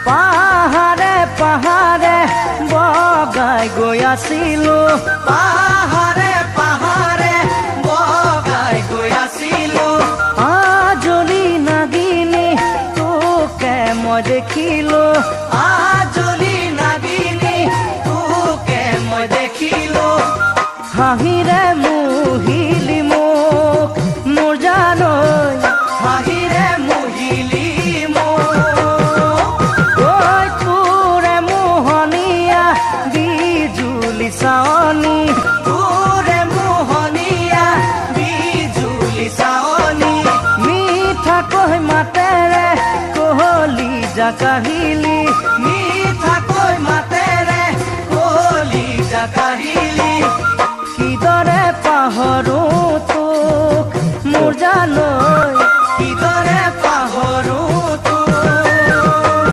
পাহাৰে পাহাৰে বগাই গৈ আছিলো পাহাৰে পাহাৰে বগাই গৈ আছিলো আজলি নাগিনী তোকে মই দেখিলো আজলি নাগিনী তোকে মই দেখিলো হাঁহিৰে মুহিলি মোক মোৰ জানৈ হাঁহিৰে মুহিলি চাৱনী তোৰে মোহনীয়া বিজুলি চাৱনী মিঠাকৈ মাতেৰে কোহলি জাকাহিলি মিঠাকৈ মাতেৰে কোহলি জাকাহিলি কিদৰে পাহৰো তোক মোৰ জানৈ কিদৰে